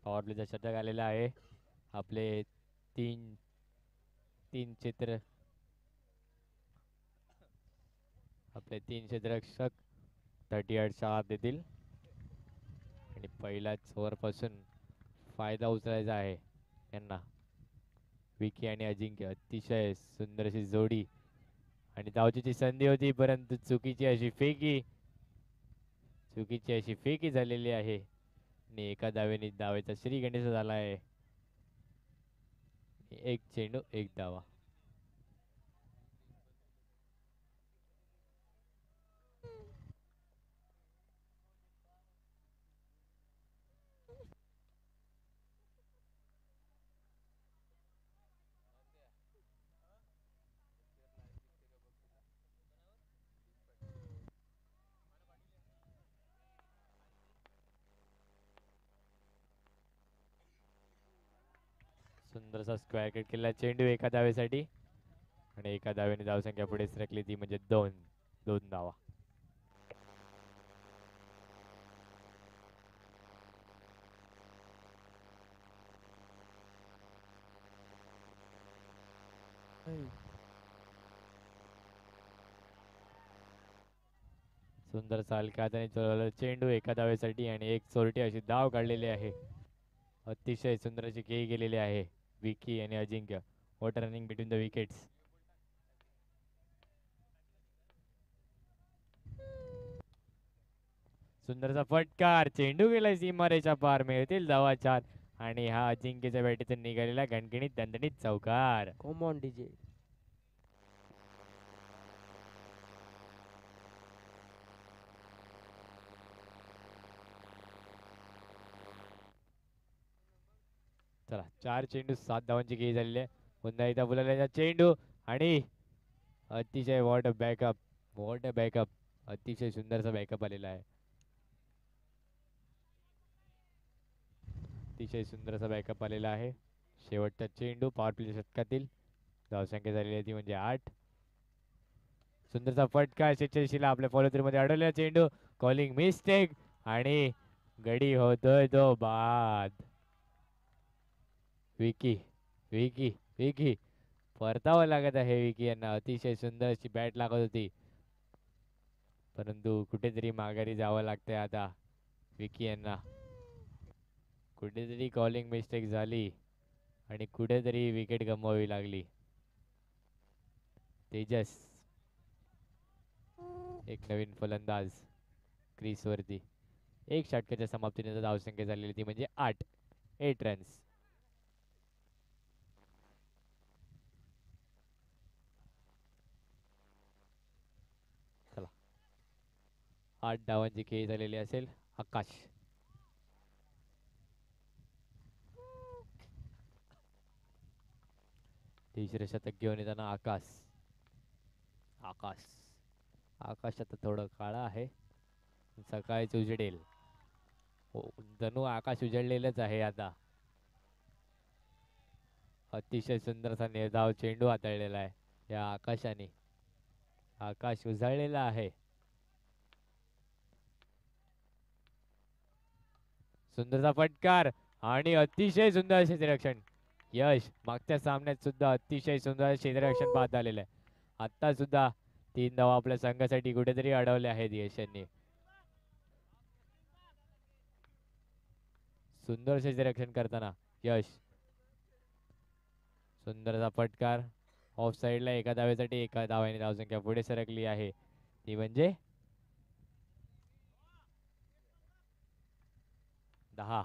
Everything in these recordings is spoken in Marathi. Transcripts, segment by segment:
पॉवर प्लेचा षटक आलेला आहे. आपले तीन तीन क्षेत्र आपले तीन क्षेत्ररक्षक 38 आत देतील आणि पहिल्याच ओव्हरपासून फायदा उचलायचा आहे यांना. विकी आणि अजिंक्य अतिशय सुंदर अशी जोडी आणि धावचीची संधी होती परंतु चुकीची अशी फेकी झालेली आहे आणि एका धावेने धावेचा श्री गणेश झाला आहे. एक चेंडू एक धावा. सुंदरसा स्क्वेअर कट केला चेंडू एका धावेसाठी आणि एका धावेने धावसंख्या पुढे सरकली ती म्हणजे दोन दोन धावा. सुंदर चाल हाताने चढवलं चेंडू एका धावेसाठी आणि एक चोरटी अशी धाव काढलेली आहे. अतिशय सुंदर अशी खेळी गेलेली आहे. विकी आणि Ajinkya what a running between the wickets. सुंदरचा फटकार चेंडू गेलाय सीमारेच्या पार मिळतील धावा चार आणि हा अजिंक्यच्या बॅटीतून निघालेला गणगणित दणदणीत चौकार. कॉमॉन डीजे. चला 4 चेंडू 7 धावांची खेळी झालेली आहे. पुन्हा एकदा बोलायला चेंडू आणि अतिशय वॉट अ बॅकअप अतिशय सुंदरचा बॅकअप आलेला आहे. अतिशय सुंदरचा बॅकअप आलेला आहे. शेवटचा चेंडू पॉवर प्लेच्या शतकातील धावसंख्या झालेली आहे ती म्हणजे 8. सुंदरचा फटका शेषशीला आपल्या फॉलो मध्ये अडवलेला चेंडू कॉलिंग मिस्टेक आणि गडी होतोय तो बाद. विकी विकी विकी परतावं लागत आहे विकी यांना. अतिशय सुंदर अशी बॅट लागत होती परंतु कुठेतरी माघारी जावं लागतंय आता विकी यांना. कुठेतरी कॉलिंग मिस्टेक झाली आणि कुठेतरी विकेट गमवावी लागली. तेजस एक नवीन फलंदाज क्रीजवरती. एक षटकाच्या समाप्तीनंतर धावसंख्या झालेली ती म्हणजे 8 रन्स. चला 8 धावांची खेळी झालेली असेल. आकाश तिसरे शतक घेऊन येताना आकाश आकाश आकाश आता थोडं काळा आहे. सकाळीच उजडेल. जणू आकाश उजळलेलंच आहे आता. अतिशय सुंदरसा निर्धाव चेंडू हाताळलेला आहे या आकाशाने. आकाश उजळलेला आहे. सुंदरचा फटकार आणि अतिशय सुंदर क्षेत्ररक्षण. यश मागच्या सामन्यात सुद्धा अतिशय सुंदर क्षेत्ररक्षण पाहत आलेलं आहे. आता सुद्धा 3 धावा आपल्या संघासाठी कुठेतरी अडवले आहेत यश यांनी. सुंदर क्षेत्ररक्षण करताना यश. सुंदरचा फटकार ऑफ साइडला एका धावेसाठी एका धावाने धावसंख्या पुढे सरकली आहे ती म्हणजे 10.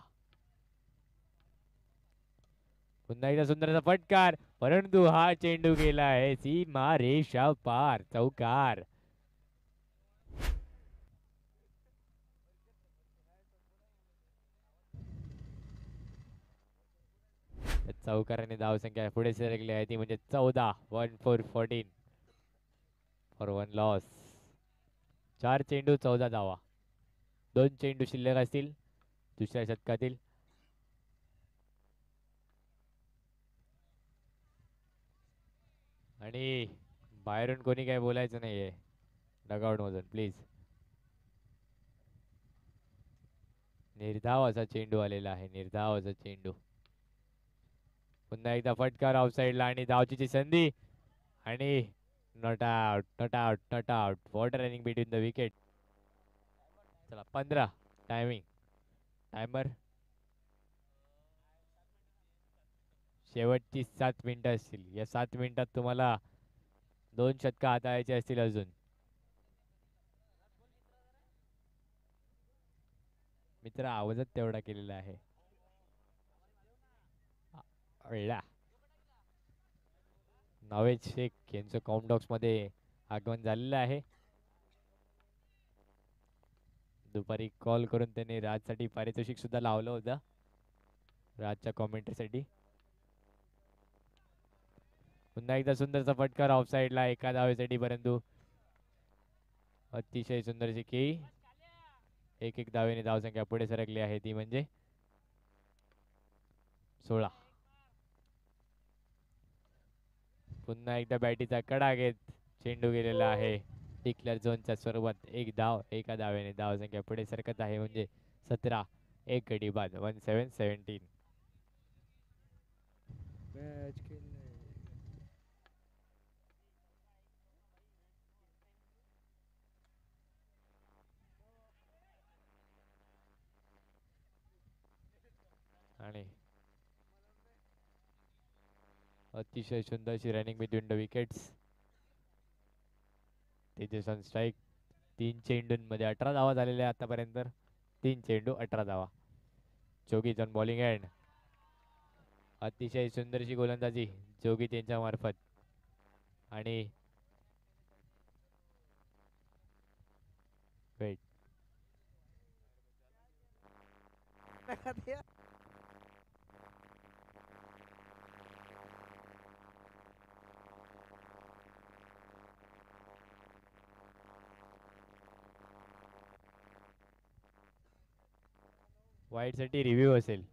पुन्हा एकदा सुंदरचा फटकार परंतु हा चेंडू गेला आहे सीमा रेषा पार. चौकार. चौकाराने धावसंख्या पुढे सरकली आहे ती म्हणजे 14. 1 4 14 फॉर 1 लॉस. 4 चेंडू 14 धावा. 2 चेंडू शिल्लक असतील दुसऱ्या शतकातील. आणि बाहेरून कोणी काय बोलायचं नाहीये डगआउट मधून प्लीज. निर्धाव असा चेंडू आलेला आहे, निर्धाव असा चेंडू. पुन्हा एकदा फटकार ऑफ साइडला आणि धावचीची संधी आणि not out, not out, not out. What running between the wicket. चला 15 टायमिंग. टायमर शेवटची 7 मिनिटं असतील. या 7 मिनिटात तुम्हाला 2 षटकं हाताळायची असतील अजून. मित्र आवाजच तेवढा केलेला आहे. अळला नवेद शेख यांचं कॉमडॉक्स मध्ये आगमन झालेलं आहे. दुपारी कॉल करून त्यांनी राजसाठी पारितोषिक सुद्धा लावलं होतं, राजच्या कॉमेंट्रीसाठी. पुन्हा एकदा सुंदरचा फटकार ऑफ साइडला एका धावेसाठी, परंतु अतिशय सुंदरची केळी. एक एक धावेने धावसंख्या पुढे सरकली आहे, ती म्हणजे 16. पुन्हा एकदा बॅटीचा कडा घेत चेंडू गेलेला आहे. डिक्लेअर झोनच्या स्वरूपात एक धाव एका धावेने धावसंख्या पुढे सरकत आहे, म्हणजे 17. एक गडी बाद. 17-17. आणि अतिशय सुंदरशी running between the wickets. Tejas on strike. 3 चेंडूंमध्ये 18 धावा झालेल्या आतापर्यंत. 3 चेंडू 18 धावा. जोगीत ऑन बॉलिंग एंड. अतिशय सुंदरशी गोलंदाजी जोगीत यांच्या मार्फत. आणि वेट वाईट साठी रिव्ह्यू असेल.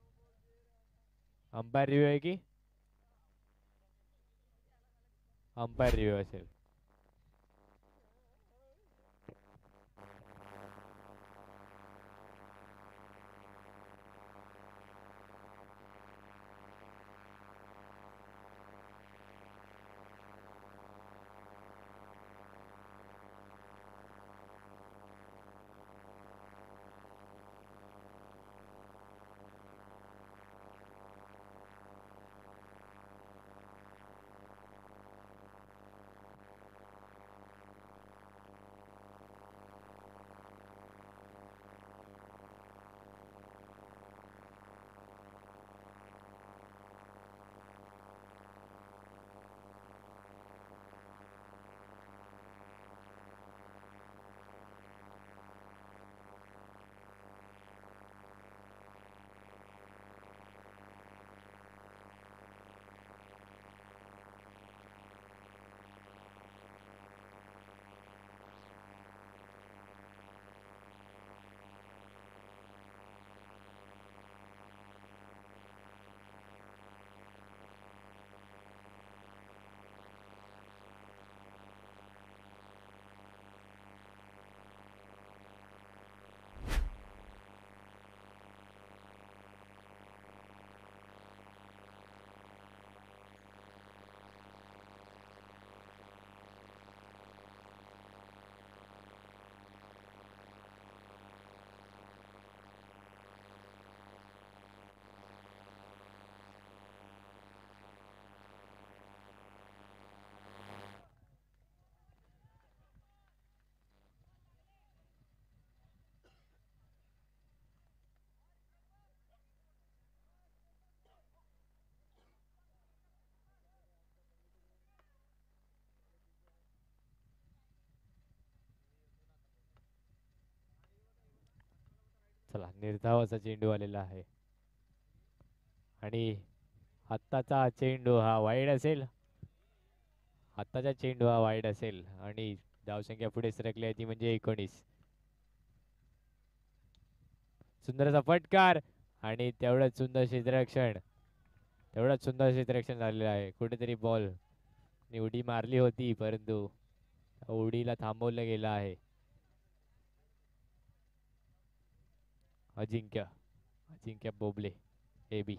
अंपायर रिव्ह्यू आहे की अंपायर रिव्ह्यू असेल. चला निर्धावाचा चेंडू आलेला आहे आणि आत्ताचा चेंडू हा वाईड असेल. आत्ताचा चेंडू हा वाईड असेल आणि धावसंख्या पुढे सरकली आहे, ती म्हणजे 19. सुंदर असा फटकार आणि तेवढंच सुंदर क्षेत्ररक्षण. तेवढंच सुंदर क्षेत्ररक्षण झालेलं आहे. कुठेतरी बॉल उडी मारली होती, परंतु उडीला थांबवलं गेलं आहे. अजिंक्य अजिंक्य बोबले AB.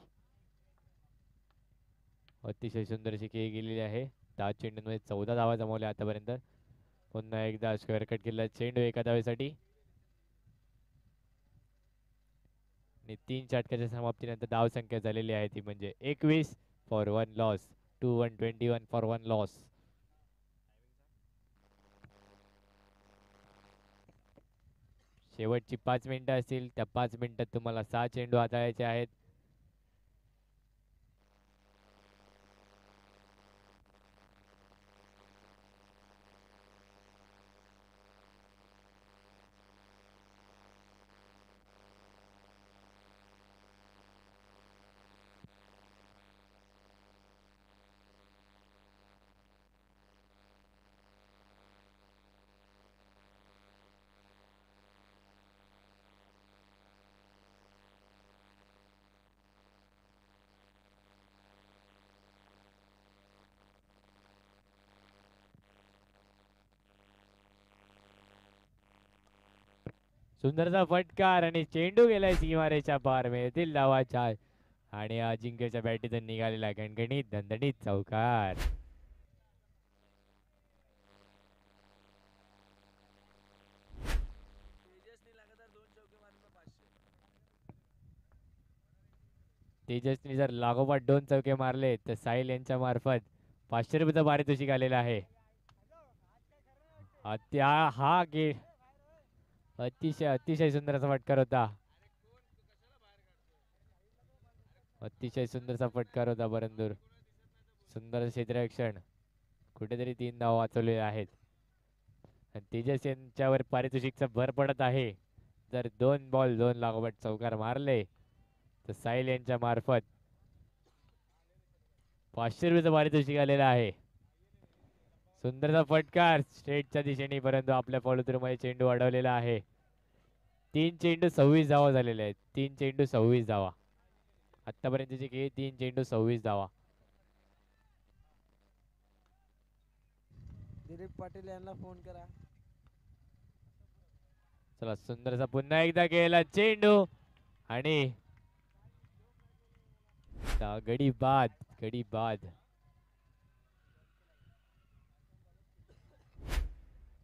अतिशय सुंदर अशी खेळी गेलेली आहे. 10 चेंडूंमध्ये 14 धावा जमवल्या आतापर्यंत. पुन्हा एकदा स्क्वेअर कट केलेला चेंडू एका धावेसाठी आणि 3 षटकाच्या समाप्तीनंतर धाव संख्या झालेली आहे ती म्हणजे 21 फॉर 1 लॉस. 21 for 1 loss. शेवटची 5 मिनिटं असतील. त्या 5 मिनिटात तुम्हाला 6 चेंडू हाताळायचे आहेत. सुंदरचा फटकार आणि चेंडू गेलाय सीमारेच्या पार. मिळतील धावा 4 आणि अजिंक्यच्या बॅटीतून निघालेला गणगणित दणदणीत चौकार. तेजसने जर लागोपाठ 2 चौके मारले तर साहिल यांच्या मार्फत 500 रुपयाचं पारितोषिक आलेलं आहे. हा गे अतिशय अतिशय सुंदर असा फटकार होता. अतिशय सुंदरचा फटकार होता परंतु सुंदर क्षेत्ररक्षण. कुठेतरी 3 धावा वाचवलेले आहेत. तेजस यांच्यावर पारितोषिकचा भर पडत आहे. जर 2 बॉल 2 लागोपाठ चौकार मारले तर साहिल यांच्या मार्फत 500 रुपयाचं पारितोषिक आलेलं आहे. सुंदरचा फटकार स्ट्रेटच्या दिशेने परंतु आपल्या फॉलोथ्रू चेंडू अडवलेला आहे. 3 चेंडू 26 धावा झालेले आहेत. 3 चेंडू 26 धावा आतापर्यंतचे खेळ. 3 चेंडू 26 धावा. दिलीप पाटील यांना फोन करा. चला सुंदरचा पुन्हा एकदा केला चेंडू आणि गडी बाद.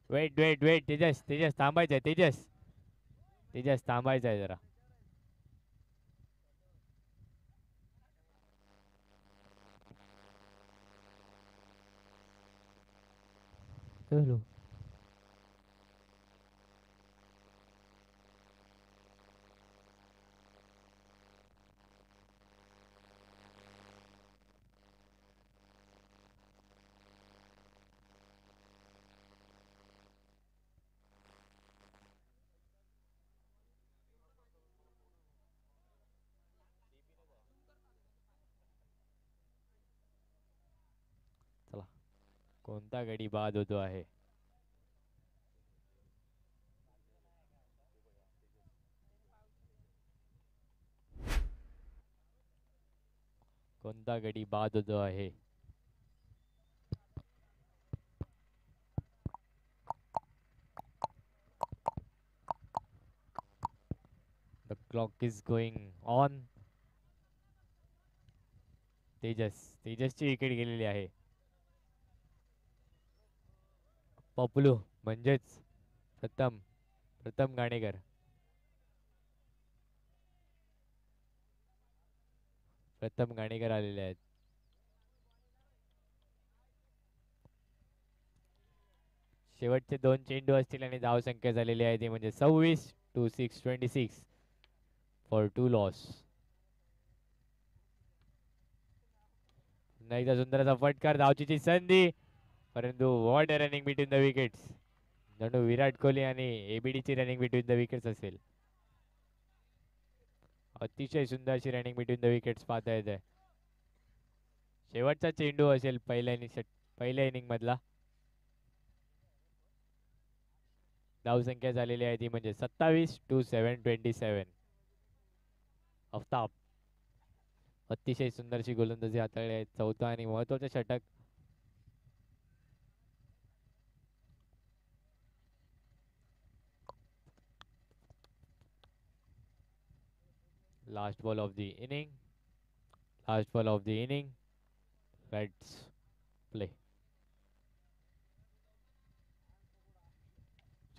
वेट तेजस थांबायचंय. तेजस थांबायचंय जरा. चलो कोणता गडी बाद होतो आहे. कोणता गडी बाद होतो आहे. The clock is going on. तेजसची विकेट गेलेली आहे. पपलू म्हणजेच प्रथम गाणेकर. आलेले आहेत. शेवटचे 2 चेंडू असतील आणि धाव संख्या झालेली आहे ती म्हणजे 26 फॉर 2 लॉस. एकदा सुंदर असा फटकार. धावचीची संधी परंतु what a running between the wickets. जणू विराट कोहली आणि ABD ची रनिंग बिटवीन द विकेट्स असेल. अतिशय सुंदर अशी रनिंग बिटवीन द विकेट्स पाहता येते. शेवटचा चेंडू असेल पहिल्या इनिंग मधला. धावसंख्या झालेली आहे ती म्हणजे 27 आफ्ताब अतिशय सुंदरशी गोलंदाजी हाताळली आहे. चौथा आणि महत्वाचे षटक. Last ball of the inning. Last ball of the inning. Let's play.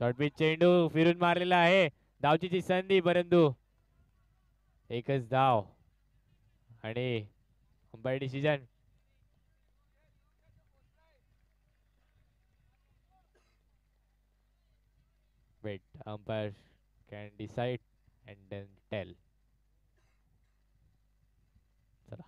Short pitch चेंडू फिरून मारलेला आहे. धावचीची संधी परंतु एकच धाव आणि umpire decision. Wait, umpire can decide and then tell. चला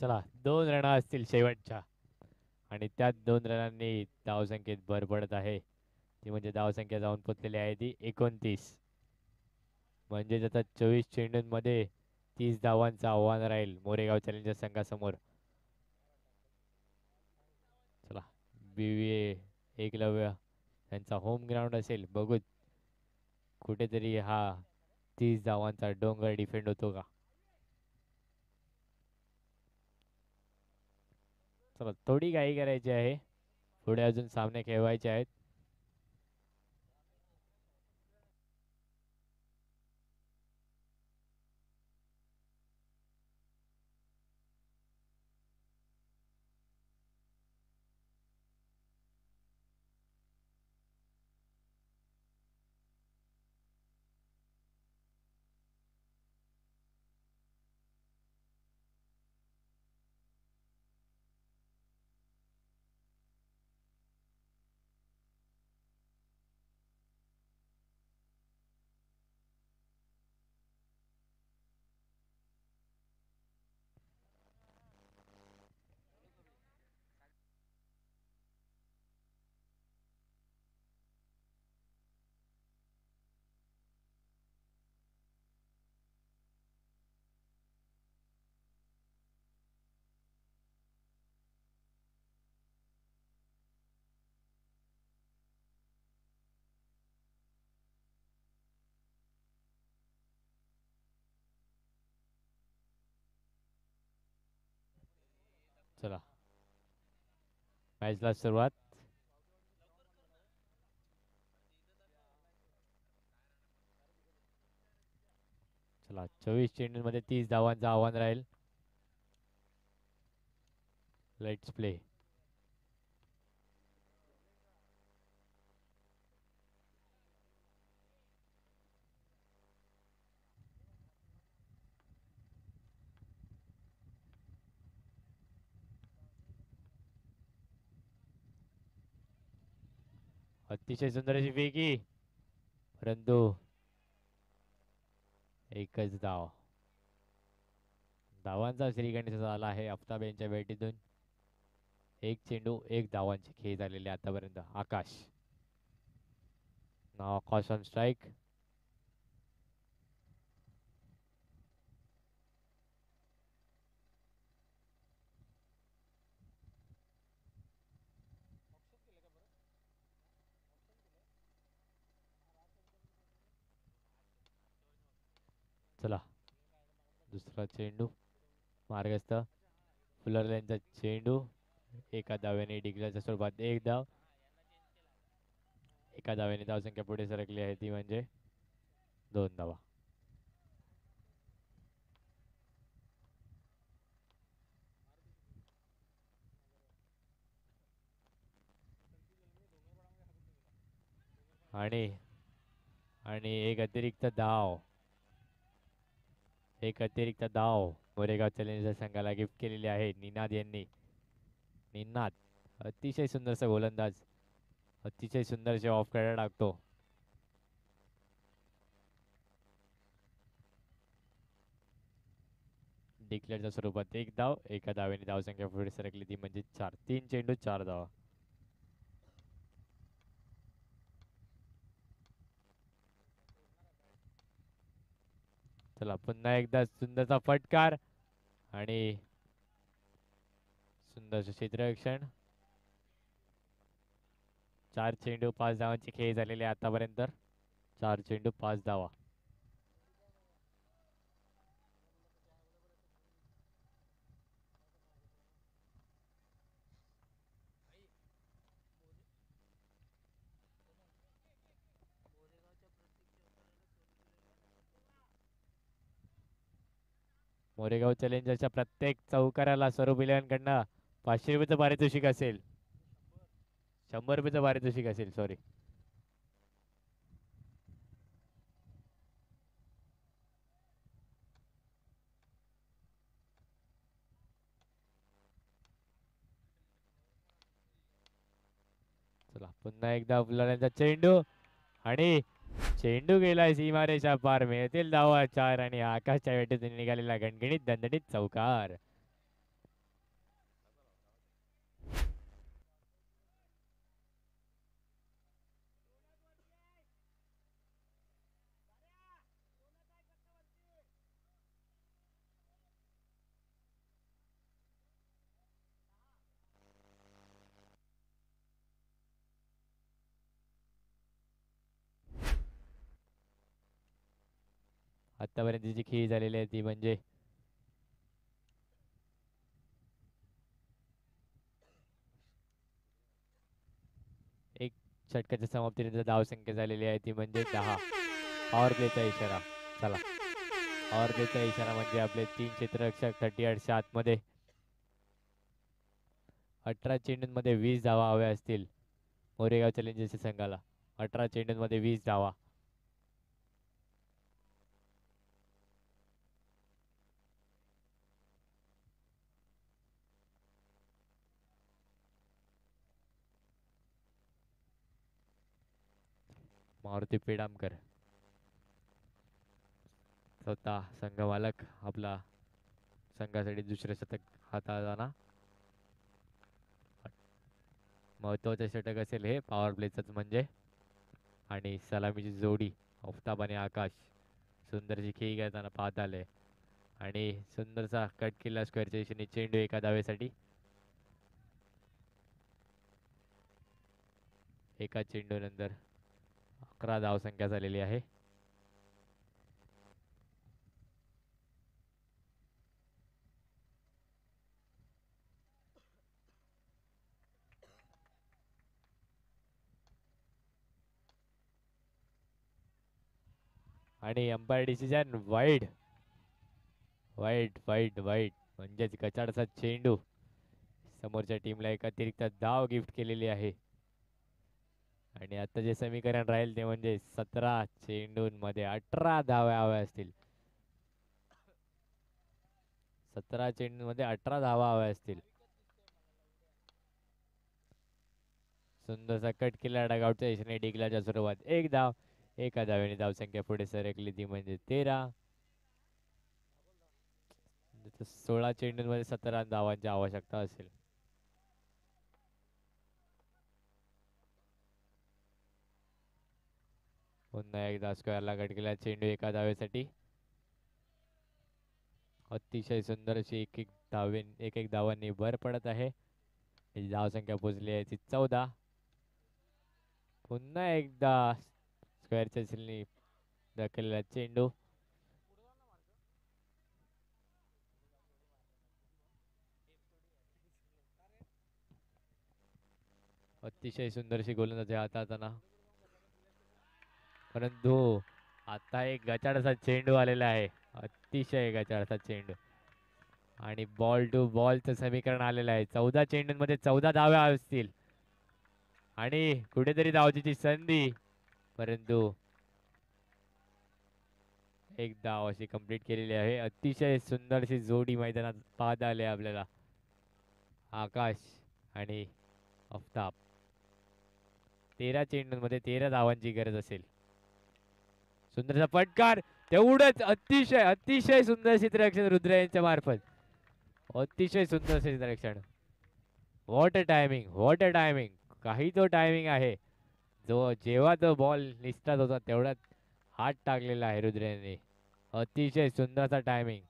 चला 2 रन असतील शेवटच्या आणि त्यात 2 रनांनी धावसंख्येत भर पडत आहे. ती म्हणजे धावसंख्या जाऊन पोचलेली आहे ती 29. म्हणजे आता 24 चेंडूंमध्ये 30 धावांचं आव्हान राहील मोरेगाव चॅलेंजर्स संघासमोर. चला BVA एकलव्य यांचा होम ग्राउंड असेल. बघू कुठेतरी हा 30 धावांचा डोंगर डिफेंड होतो का. चला थोडी घाई करायची आहे. पुढे अजून सामने खेळवायचे आहेत. चला मॅचला सुरुवात. चला 24 चेंडूंमध्ये 30 धावांचं आव्हान राहील. Let's play. अतिशय सुंदर अशी फेकी परंतु एकच धाव. धावांचा श्रीगणेश झाला आहे आफताब यांच्या भेटीतून. 1 चेंडू 1 धावांची खेळी झालेली आतापर्यंत. आकाश नाव आकाश ऑन स्ट्राईक. चला दुसरा चेंडू मार्गस्थ. फुलर यांचा चेंडू एका धावेने डिग्रच्या स्वरूपात 1 धाव. एका धावेने धावसंख्या पुढे सरकली आहे ती म्हणजे 2 धावा. आणि आणि एक अतिरिक्त धाव. एक अतिरिक्त धाव मोरेगाव चॅलेंजर्स संघाला गिफ्ट केलेली आहे निनाद यांनी. निनाद अतिशय सुंदरसा गोलंदाज, अतिशय सुंदरसे ऑफ करायला टाकतो. डिक्लेअरच्या स्वरूपात एक धाव, एका धावेने धावसंख्या पुढे सरकली ती म्हणजे 4. 3 चेंडू 4 धावा. चला पुन्हा एकदा सुंदरचा फटकार आणि सुंदरचं क्षेत्ररक्षण. 4 चेंडू 5 धावांची खेळी झालेली आहे आतापर्यंत. 4 चेंडू 5 धावा. मोरेगाव चॅलेंजर्सच्या प्रत्येक चौकाराला स्वरूप इलेव्हनकडनं 500 रुपयाचं पारितोषिक असेल. 100 रुपयाचं पारितोषिक असेल, सॉरी. चला पुन्हा एकदा फुलाऱ्यांचा चेंडू आणि चेंडू गेलाय सीमारेषा पार. मिळतील धावा 4 आणि आकाशच्या वेटेतून निघालेला गणगणित दणदणीत चौकार. आतापर्यंत जी खेळी झालेली आहे ती म्हणजे एक षटकाच्या समाप्तीनंतर धावसंख्या झालेली आहे ती म्हणजे 10. पॉवर प्लेचा इशारा. चला पॉवर प्लेचा इशारा म्हणजे आपले 3 क्षेत्ररक्षक 38 आतमध्ये. 18 चेंडूंमध्ये 20 धावा हव्या असतील मोरेगाव चॅलेंजर्सच्या संघाला. 18 चेंडूंमध्ये 20 धावा. मारुती पेडामकर स्वतः संघमालक आपला संघासाठी दुसरे शतक हाताळताना. महत्वाचे षटक असेल हे पॉवर प्लेचंच म्हणजे. आणि सलामीची जोडी आफताब आणि आकाश सुंदरची खेळी घेताना पाहत आले. आणि सुंदरचा कट केला स्क्वेअरच्या दिशेने चेंडू एका धावेसाठी. एका चेंडू नंतर 11 धावसंख्या झालेली आहे. आणि अंपायर डिसिजन वाईड. वाईट वाईट वाईट म्हणजेच गचाडचा चेंडू. समोरच्या टीमला एक अतिरिक्त धाव गिफ्ट केलेली आहे. आणि आता जे समीकरण राहील ते म्हणजे 17 चेंडूंमध्ये 18 धावा हव्या असतील. 17 चेंडूंमध्ये 18 धावा हव्या असतील. सुंदरचा कट केला डगआउटच्या दिशेने डिगलाच्या सुरुवात. एक धाव, एका धावेने धावसंख्या पुढे सरकली ती म्हणजे 13. 16 चेंडूंमध्ये 17 धावांची आवश्यकता असेल. पुन्हा एकदा स्क्वेअरला कट केला चेंडू एका धावेसाठी. अतिशय सुंदर अशी एक एक धावांनी भर पडत आहे. धावसंख्या पोहोचली आहे ती 14. पुन्हा एकदा स्क्वेअरच्या दिशेने ढकललेला चेंडू. अतिशय सुंदरशी गोलंदाजी हाताळताना, परंतु आता एक गचाडाचा चेंडू आलेला आहे, अतिशय गचाडाचा चेंडू. आणि बॉल टू बॉलचं समीकरण आलेलं आहे. 14 चेंडूंमध्ये 14 धाव्या असतील आणि कुठेतरी धावचीची संधी, परंतु एक धाव अशी कंप्लीट केलेली आहे. अतिशय सुंदरशी जोडी मैदानात पाहता आली आपल्याला, आकाश आणि आफताब. 13 चेंडूंमध्ये 13 धावांची गरज असेल. सुंदरचा फटकार, तेवढंच. अतिशय अतिशय सुंदर क्षेत्ररक्षण रुद्र यांच्या मार्फत. अतिशय सुंदर क्षेत्ररक्षण. What a timing, what a timing. काही तो टायमिंग आहे जो जेव्हा तो बॉल निसटत होता तेवढ्यात हात टाकलेला आहे रुद्र यांनी. अतिशय सुंदरचा टायमिंग.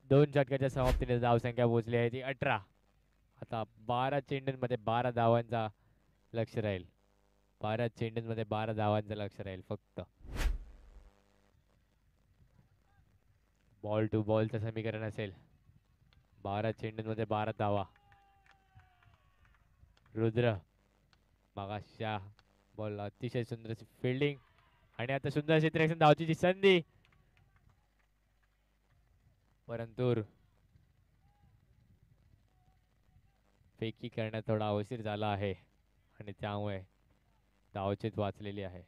2 षटकाच्या समाप्तीने धावसंख्या पोहोचली आहे ती 18. आता 12 चेंडूंमध्ये 12 धावांचा लक्ष राहील. 12 चेंडूंमध्ये 12 धावांचं लक्ष राहील फक्त. बॉल टू बॉलचं समीकरण असेल. 12 चेंडूंमध्ये 12 धावा. रुद्र मागाशा बॉल, अतिशय सुंदर फिल्डिंग आणि आता सुंदर क्षेत्ररक्षण, धावचीची संधी, परंतु फेकी करण्यात थोडा उशीर झाला आहे आणि त्यामुळे धावचीत वाचलेली आहे.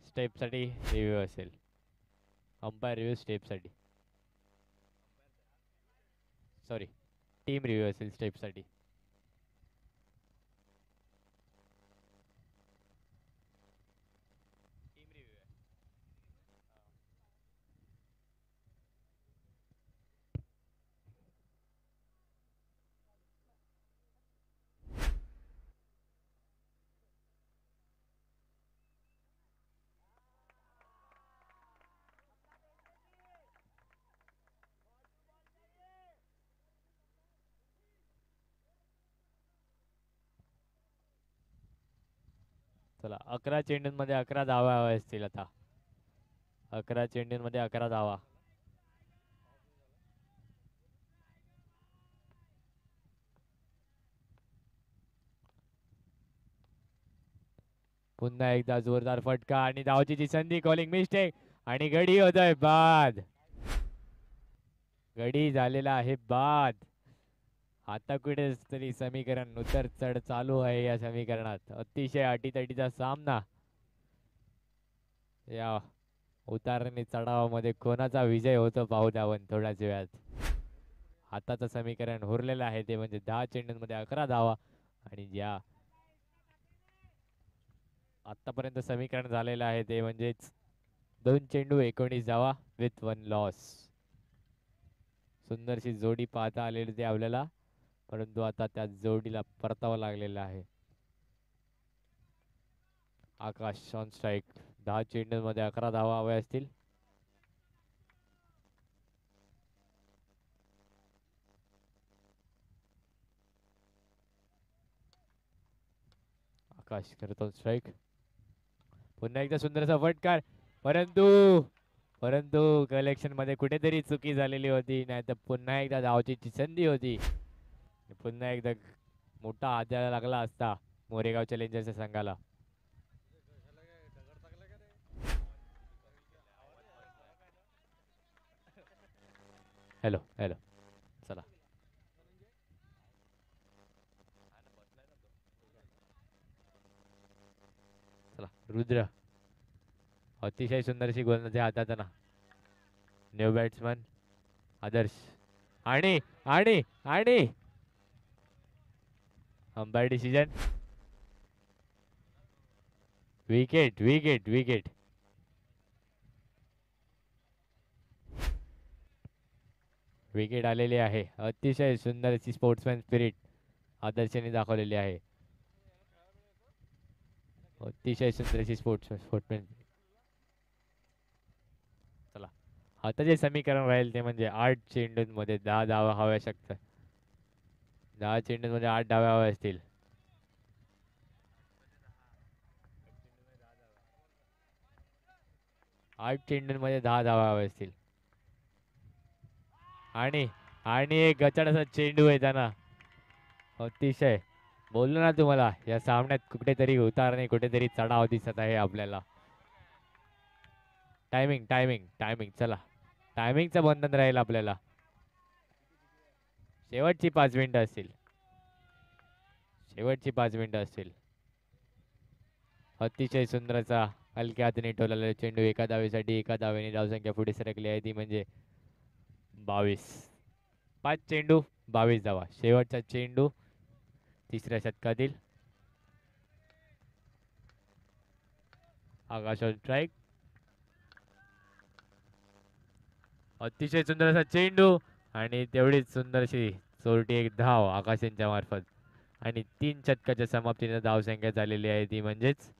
स्टेपसाठी रिव्ह्यू असेल. अंपायर रिव्ह्यू स्टेपसाठी, सॉरी टीम रिव्ह्यू असेल स्टेपसाठी. चला, 11 चेंडूंमध्ये 11 धावा हव्या असतील आता. 11 चेंडूंमध्ये 11 धावा. पुन्हा एकदा जोरदार फटका आणि धावचीची संधी. कॉलिंग मिस्टेक आणि गडी होतोय बाद. गडी झालेला आहे बाद. आता कुठेतरी समीकरण उतर चढ चालू आहे या समीकरणात. अतिशय अटीतटीचा सामना. या उतार आणि चढावामध्ये कोणाचा विजय होतो पाहू द्यावन थोड्याच वेळात. आताचं समीकरण उरलेलं आहे ते म्हणजे 10 चेंडूंमध्ये 11 धावा आणि ज्या आतापर्यंत समीकरण झालेलं आहे ते म्हणजेच 2 चेंडू 19 धावा विथ 1 लॉस. सुंदरशी जोडी पाहता आलेली ते आपल्याला, परंतु आता त्या जोडीला परतावं लागलेलं आहे. आकाश ऑन स्ट्राईक. 10 चेंडूंमध्ये 11 धावा हव्या असतील. आकाश करतो स्ट्राईक. पुन्हा एकदा सुंदरसा फटकार, परंतु परंतु कलेक्शन मध्ये कुठेतरी चुकी झालेली होती, नाही तर पुन्हा एकदा धावची संधी होती. पुन्हा एकदा मोठा आद्याला लागला असता मोरेगाव चॅलेंजर्सच्या संघाला. हॅलो हॅलो, चला चला. रुद्र अतिशय सुंदरशी गोलंदाजी हातात ना. न्यू बॅट्समन आदर्श आणि आणि आणि umpire decision. Wicket wicket wicket. Wicket आलेली आहे. अतिशय सुंदर अशी स्पोर्ट्समॅन स्पिरिट आदर्शने दाखवलेली आहे. अतिशय सुंदर अशी स्पोर्ट्समॅन. चला, आता जे समीकरण राहील ते म्हणजे 8 चेंडूंमध्ये 10 धावा हव्या शकतात. 10 चेंडूंमध्ये 8 धावा हव्या असतील. 8 चेंडूंमध्ये 10 धावा हव्या असतील. आणि आणि एक गचाडाचा चेंडू आहे त्यांना. अतिशय बोललो ना तुम्हाला या सामन्यात कुठेतरी उतार नाही कुठेतरी चढाव दिसत आहे आपल्याला. टायमिंग टायमिंग टायमिंग चला. टायमिंगचं बंधन राहील आपल्याला. शेवटची 5 मिनिटं असतील. शेवटची 5 मिनिटं असतील. अतिशय सुंदर असा हलक्या हाताने टोललेला चेंडू एका धावेसाठी एका धावेने धावसंख्या पुढे सरकली आहे ती म्हणजे 22. 5 चेंडू 22 धावा. शेवटचा चेंडू तिसऱ्या षटकातील. आकाश ऑन स्ट्राईक. अतिशय सुंदर असा चेंडू आणि तेवढीच सुंदरशी चोरटी एक धाव आकाश यांच्या मार्फत आणि 3 षटकाच्या समाप्तीने धावसंख्या झालेली आहे ती म्हणजेच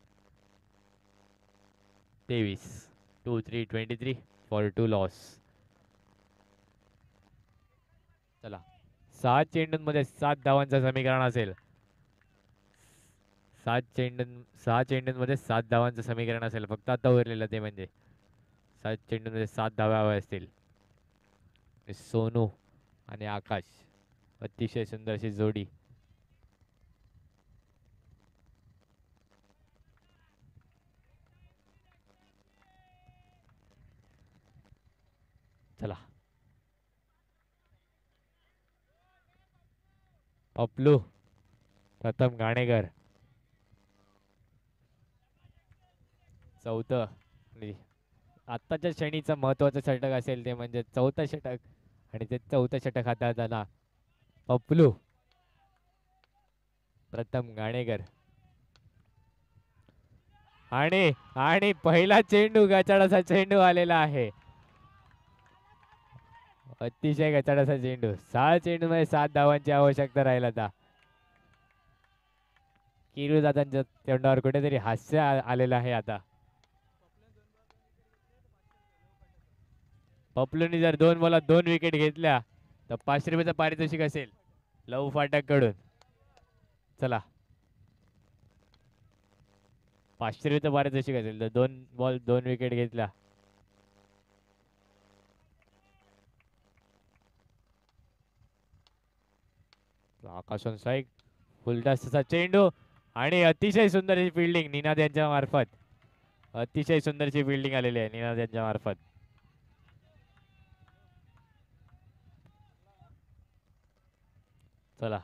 23. 2-3-23 फॉर 2 लॉस. चला 6 चेंडूंमध्ये 7 धावांचं समीकरण असेल. 6 चेंडूंमध्ये 7 धावांचं समीकरण असेल फक्त आता उरलेलं ते म्हणजे 7 चेंडूंमध्ये 7 धावा हव्या असतील. सोनू आणि आकाश अतिशय सुंदर अशी जोडी. चला पपलू प्रथम घाणेकर चौथं आणि आत्ताच्या श्रेणीचं महत्वाचं षटक असेल ते म्हणजे 4थं षटक आणि ते 4थं षटक हाताळताना पपलू प्रथम घाणेकर आणि आणि पहिला चेंडू गचाडाचा चेंडू आलेला आहे. अतिशय गचाडाचा चेंडू. 6 चेंडूमध्ये 7 धावांची आवश्यकता राहील आता. किरू दादांच्या तोंडावर कुठेतरी हास्य आलेलं आहे आता. पपलूनी जर 2 बॉलात 2 विकेट घेतल्या तर 500 रुपयाचं पारितोषिक असेल लव फाटक कडून. चला 500 रुपयाचं पारितोषिक असेल तर 2 बॉल 2 विकेट घेतल्या. आकाश ऑन स्ट्राईक. फुलटॉसचा चेंडू आणि अतिशय सुंदर फिल्डिंग निनाद यांच्या मार्फत. अतिशय सुंदरची फिल्डिंग आलेली आहे निनाद यांच्या मार्फत. चला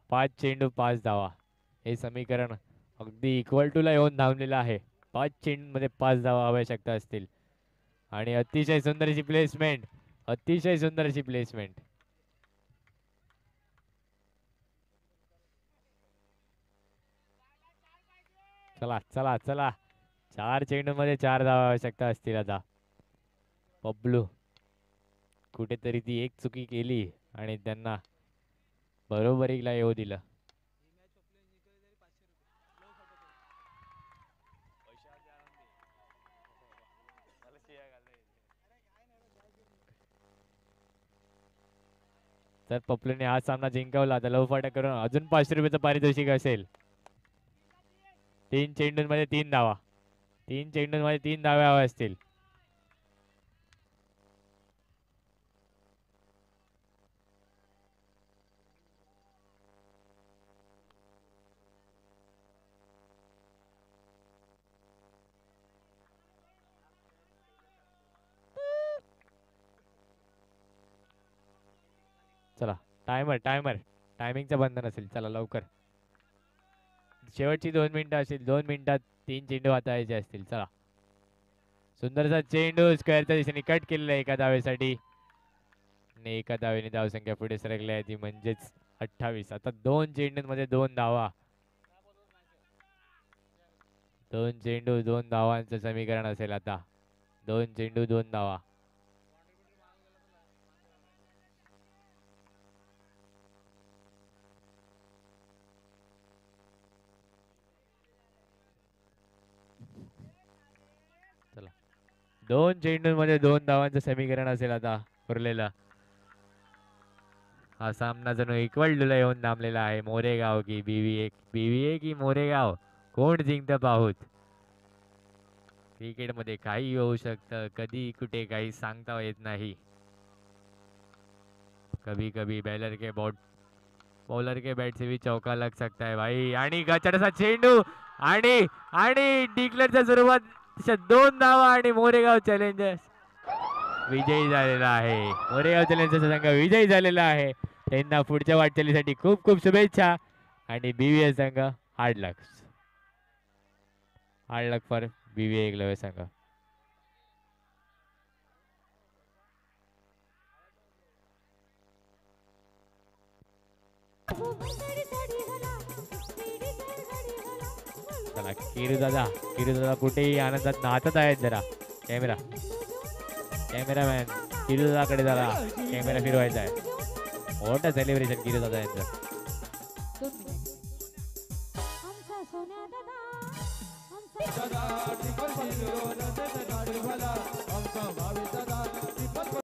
5 चेंडू 5 धावा हे समीकरण अगदी इक्वल टू ला येऊन धावलेलं आहे. 5 चेंडूमध्ये 5 धावा आवश्यकता असतील आणि अतिशय सुंदरची प्लेसमेंट. अतिशय सुंदरची प्लेसमेंट. चला चला चला 4 चेंडूमध्ये 4 धावा आवश्यकता असतील आता. पबलू कुठेतरी ती एक चुकी केली आणि त्यांना बरोबरीला येऊ दिलं. तर पपलूने हा सामना जिंकवला तर लवफाटा करून अजून 500 रुपयाचं पारितोषिक असेल. 3 चेंडूंमध्ये 3 धावा. 3 चेंडूंमध्ये 3 धावा हव्या असतील. चला टायमर टायमर टायमिंगचं बंधन असेल. चला लवकर शेवटची 2 मिनिटं असतील. 2 मिनिटात 3 चेंडू हाताळायचे असतील. चला सुंदरसा चेंडू स्क्वेअरच्या दिशेने कट केलेला आहे एका धावेसाठी आणि एका धावेने धावसंख्या पुढे सरकली आहे ती म्हणजेच 28. आता 2 चेंडूंमध्ये 2 धावा. 2 चेंडू 2 धावांचं समीकरण असेल आता. 2 चेंडू 2 धावा. चला 2 चेंडूंमध्ये 2 धावांचं समीकरण असेल आता उरलेलं. हा सामना जणू इक्वल टूला येऊन थांबलेला आहे. मोरेगाव की बीव्हीए की मोरेगाव कोण जिंकतं पाहूत. क्रिकेटमध्ये काही होऊ शकतं कधी कुठे काही सांगता येत नाही. कभी कभी बैलर के बॉलर के बैट से भी चौका लग सकता है भाई. आणि गचाडाचा चेंडू आणि आणि डिक्लेअरच्या स्वरूपात 2 धावा आणि मोरेगाव चॅलेंजर्स विजयी झालेला आहे. मोरेगाव चॅलेंजर्सचा संघ विजयी झालेला आहे. त्यांना पुढच्या वाटचालीसाठी खूप खूप शुभेच्छा. आणि बीव्हीएस संघ हार्ड लक फॉर बीव्हीए एकलव्य संघ. चला किरू दादा कुठेही आनंदात नाचत आहेत. जरा कॅमेरामॅन किरू दादाकडे जरा कॅमेरा फिरवायचा आहे. मोठं सेलिब्रेशन किरू दादा यांचं.